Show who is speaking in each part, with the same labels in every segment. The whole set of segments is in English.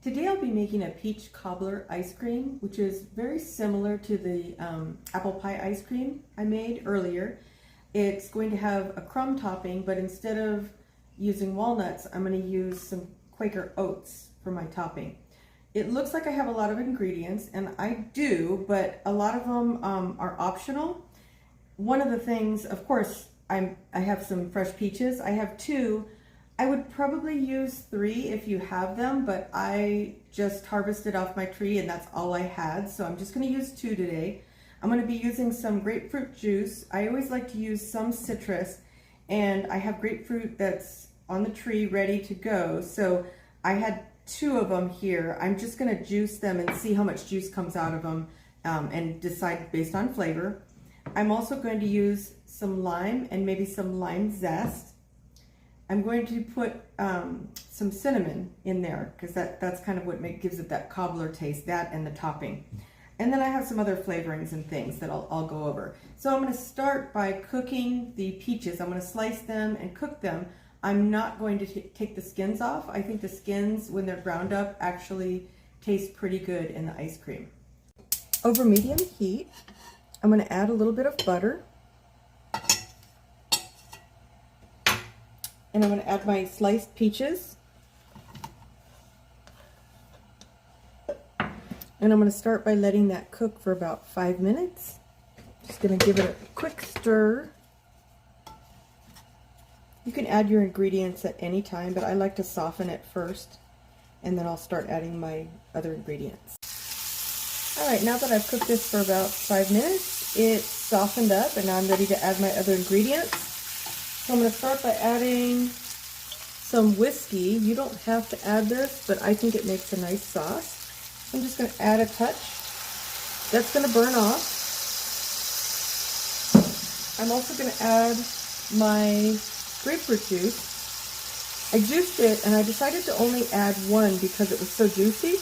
Speaker 1: Today I'll be making a peach cobbler ice cream, which is very similar to the apple pie ice cream I made earlier. It's going to have a crumb topping, but instead of using walnuts, I'm going to use some Quaker oats for my topping. It looks like I have a lot of ingredients, and I do, but a lot of them are optional. One of the things, of course, I have some fresh peaches. I have 2. I would probably use 3 if you have them, but I just harvested off my tree and that's all I had. So I'm just going to use 2 today. I'm going to be using some grapefruit juice. I always like to use some citrus, and I have grapefruit that's on the tree ready to go. So I had 2 of them here. I'm just going to juice them and see how much juice comes out of them and decide based on flavor. I'm also going to use some lime and maybe some lime zest. I'm going to put some cinnamon in there because that's kind of what gives it that cobbler taste, that and the topping. And then I have some other flavorings and things that I'll go over. So I'm going to start by cooking the peaches. I'm going to slice them and cook them. I'm not going to take the skins off. I think the skins, when they're ground up, actually taste pretty good in the ice cream. Over medium heat, I'm going to add a little bit of butter. And I'm going to add my sliced peaches. And I'm going to start by letting that cook for about 5 minutes. Just going to give it a quick stir. You can add your ingredients at any time, but I like to soften it first, and then I'll start adding my other ingredients. Alright, now that I've cooked this for about 5 minutes, it's softened up, and now I'm ready to add my other ingredients. So I'm going to start by adding some whiskey. You don't have to add this, but I think it makes a nice sauce. So I'm just going to add a touch. That's going to burn off. I'm also going to add my grapefruit juice. I juiced it, and I decided to only add 1 because it was so juicy.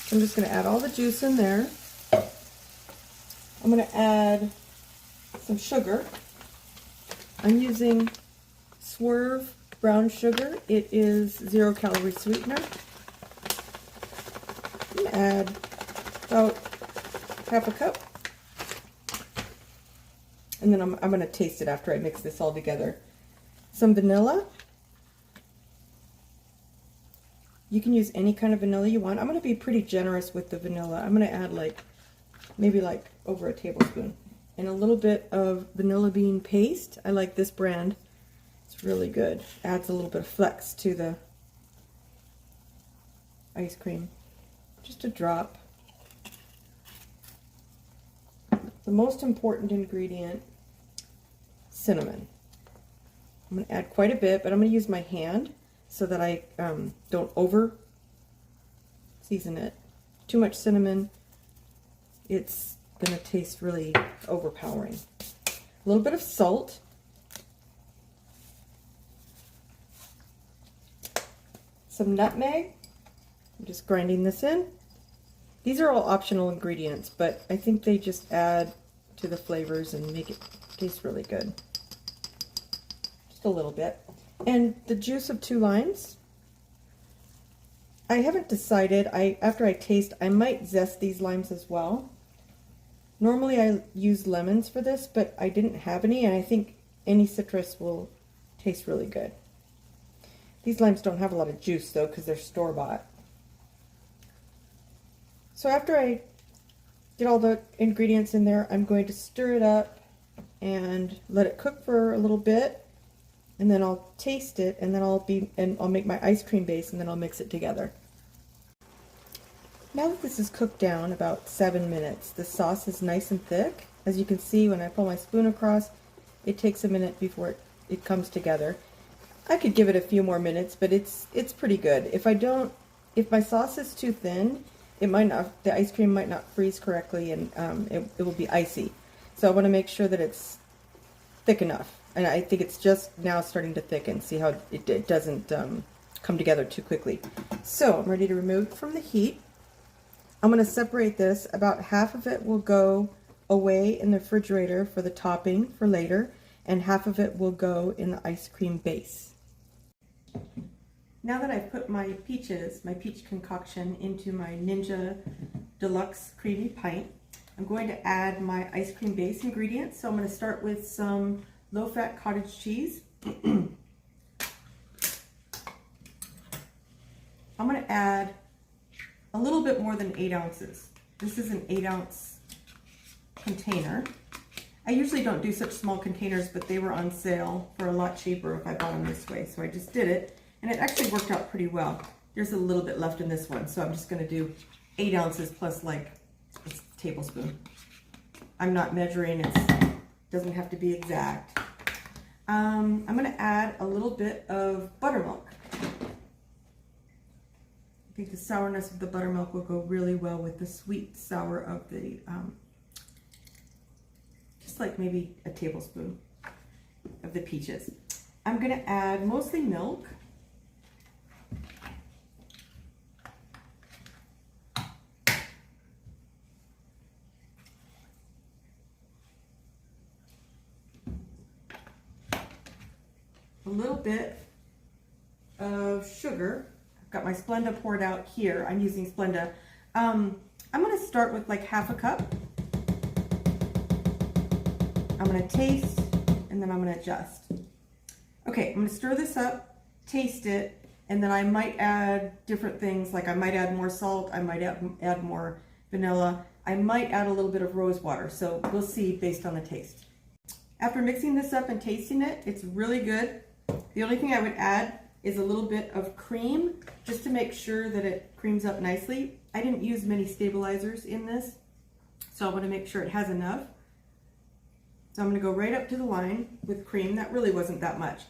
Speaker 1: So I'm just going to add all the juice in there. I'm going to add some sugar. I'm using Swerve brown sugar. It is 0-calorie sweetener. I'm going to add about half a cup. And then I'm going to taste it after I mix this all together. Some vanilla. You can use any kind of vanilla you want. I'm going to be pretty generous with the vanilla. I'm going to add maybe over a tablespoon. And a little bit of vanilla bean paste. I like this brand. It's really good. Adds a little bit of flex to the ice cream. Just a drop. The most important ingredient, cinnamon. I'm going to add quite a bit, but I'm going to use my hand so that I don't over season it. Too much cinnamon, it's going to taste really overpowering. A little bit of salt. Some nutmeg. I'm just grinding this in. These are all optional ingredients, but I think they just add to the flavors and make it taste really good. Just a little bit. And the juice of 2 limes. I haven't decided. After I taste, I might zest these limes as well. Normally I use lemons for this, but I didn't have any, and I think any citrus will taste really good. These limes don't have a lot of juice though because they're store-bought. So after I get all the ingredients in there, I'm going to stir it up and let it cook for a little bit, and then I'll taste it, and then I'll make my ice cream base, and then I'll mix it together. Now that this is cooked down about 7 minutes, the sauce is nice and thick. As you can see, when I pull my spoon across, it takes a minute before it comes together. I could give it a few more minutes, but it's pretty good. If my sauce is too thin, the ice cream might not freeze correctly, and it will be icy. So I want to make sure that it's thick enough. And I think it's just now starting to thicken. See how it doesn't come together too quickly. So I'm ready to remove it from the heat. I'm going to separate this. About half of it will go away in the refrigerator for the topping for later, and half of it will go in the ice cream base. now that I've put my peach concoction into my Ninja Deluxe Creamy Pint, I'm going to add my ice cream base ingredients. So I'm going to start with some low-fat cottage cheese. I'm going to add a little bit more than 8 ounces. This is an 8-ounce container. I usually don't do such small containers, but they were on sale for a lot cheaper if I bought them this way. So I just did it, and it actually worked out pretty well. There's a little bit left in this one, so I'm just going to do 8 ounces plus like a tablespoon. I'm not measuring, it doesn't have to be exact. I'm going to add a little bit of buttermilk. I think the sourness of the buttermilk will go really well with the sweet sour of the, just like maybe a tablespoon of the peaches. I'm going to add mostly milk. A little bit of sugar. I've got my Splenda poured out here. I'm using Splenda. I'm going to start with like half a cup. I'm going to taste and then I'm going to adjust. Okay, I'm going to stir this up, taste it, and then I might add different things. Like I might add more salt, I might add more vanilla, I might add a little bit of rose water. So we'll see based on the taste. After mixing this up and tasting it, it's really good. The only thing I would add is a little bit of cream, just to make sure that it creams up nicely. I didn't use many stabilizers in this, so I want to make sure it has enough. So I'm going to go right up to the line with cream. That really wasn't that much.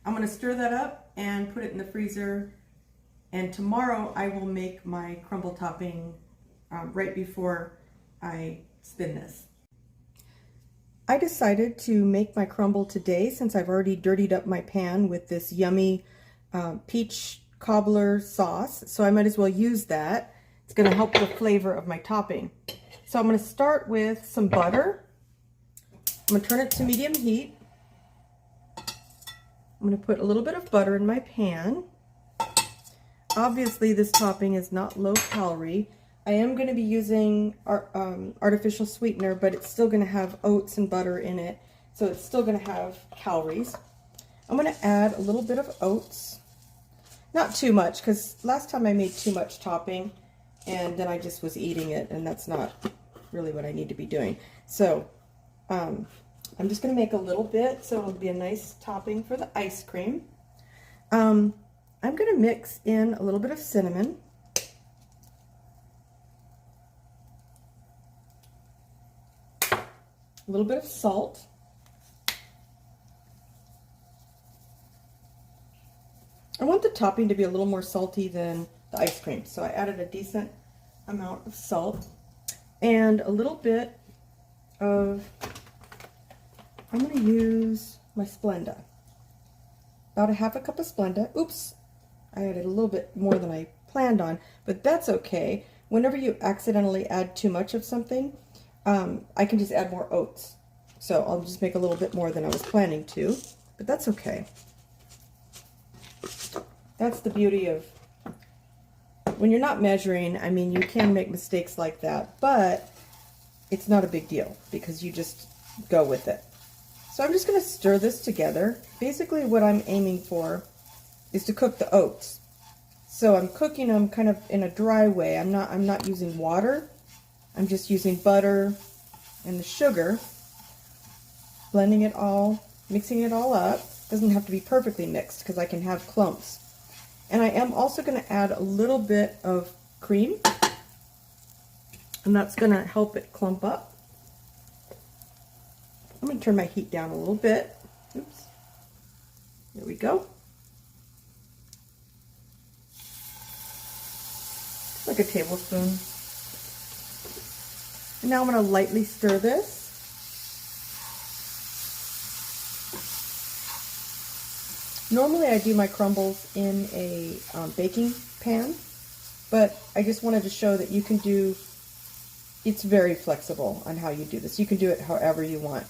Speaker 1: I'm going to stir that up and put it in the freezer, and tomorrow I will make my crumble topping right before I spin this. I decided to make my crumble today since I've already dirtied up my pan with this yummy peach cobbler sauce, so I might as well use that. It's going to help the flavor of my topping. So I'm going to start with some butter. I'm going to turn it to medium heat. I'm going to put a little bit of butter in my pan. Obviously this topping is not low calorie. I am going to be using artificial sweetener, but it's still going to have oats and butter in it, so it's still going to have calories. I'm going to add a little bit of oats. Not too much, because last time I made too much topping, and then I just was eating it, and that's not really what I need to be doing. So I'm just going to make a little bit, so it'll be a nice topping for the ice cream. I'm going to mix in a little bit of cinnamon. A little bit of salt. I want the topping to be a little more salty than the ice cream, so I added a decent amount of salt and a little bit of, I'm going to use my Splenda. About a half a cup of Splenda. Oops, I added a little bit more than I planned on, but that's okay. Whenever you accidentally add too much of something, I can just add more oats. So I'll just make a little bit more than I was planning to, but that's okay. That's the beauty of when you're not measuring. I mean, you can make mistakes like that, but it's not a big deal because you just go with it. So I'm just going to stir this together. Basically what I'm aiming for is to cook the oats. So I'm cooking them kind of in a dry way. I'm not using water. I'm just using butter and the sugar, blending it all, mixing it all up. Doesn't have to be perfectly mixed because I can have clumps. And I am also going to add a little bit of cream, and that's going to help it clump up. I'm going to turn my heat down a little bit. Oops. There we go. Like a tablespoon. And now I'm going to lightly stir this. Normally I do my crumbles in a baking pan, but I just wanted to show that you can do, it's very flexible on how you do this. You can do it however you want.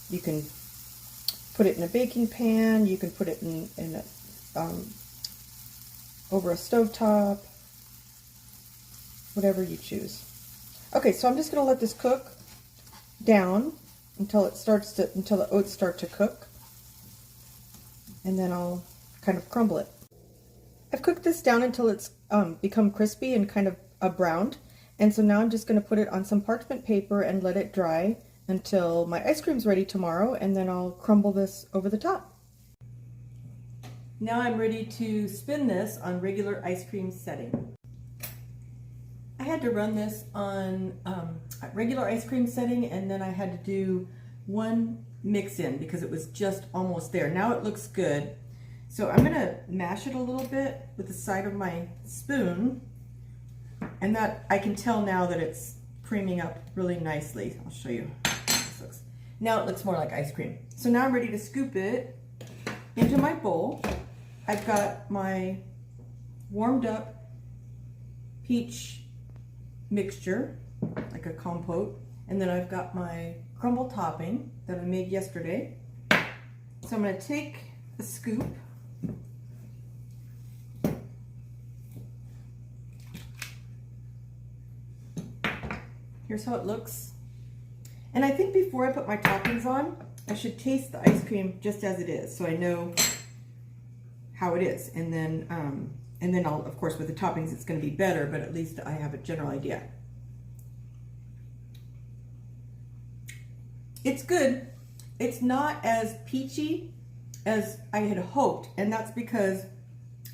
Speaker 1: You can put it in a baking pan, you can put it in over a stovetop, whatever you choose. Okay, so I'm just going to let this cook down until the oats start to cook, and then I'll kind of crumble it. I've cooked this down until it's become crispy and kind of browned, and so now I'm just going to put it on some parchment paper and let it dry until my ice cream's ready tomorrow, and then I'll crumble this over the top. Now I'm ready to spin this on regular ice cream setting. I had to run this on regular ice cream setting, and then I had to do one mix in because it was just almost there. Now it looks good. So I'm gonna mash it a little bit with the side of my spoon, and that I can tell now that it's creaming up really nicely. I'll show you how this looks. Now it looks more like ice cream. So now I'm ready to scoop it into my bowl. I've got my warmed up peach mixture, like a compote, and then I've got my crumble topping that I made yesterday. So I'm going to take a scoop here's how it looks, and I think before I put my toppings on I should taste the ice cream just as it is so I know how it is, and then I'll, of course, with the toppings it's going to be better, but at least I have a general idea. It's good. It's not as peachy as I had hoped, and that's because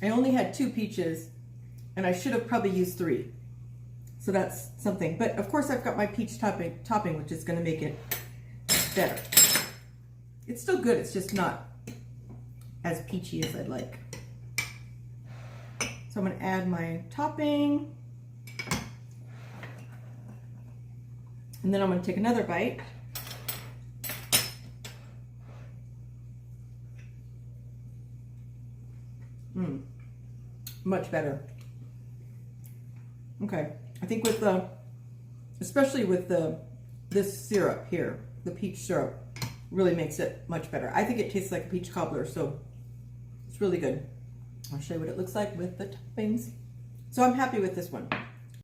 Speaker 1: I only had 2 peaches and I should have probably used 3. So that's something. But of course I've got my peach topping, which is going to make it better. It's still good, it's just not as peachy as I'd like. So I'm going to add my topping, and then I'm going to take another bite. Much better. Okay, I think with especially with this syrup here, the peach syrup really makes it much better. I think it tastes like a peach cobbler, so it's really good. I'll show you what it looks like with the toppings. So I'm happy with this one.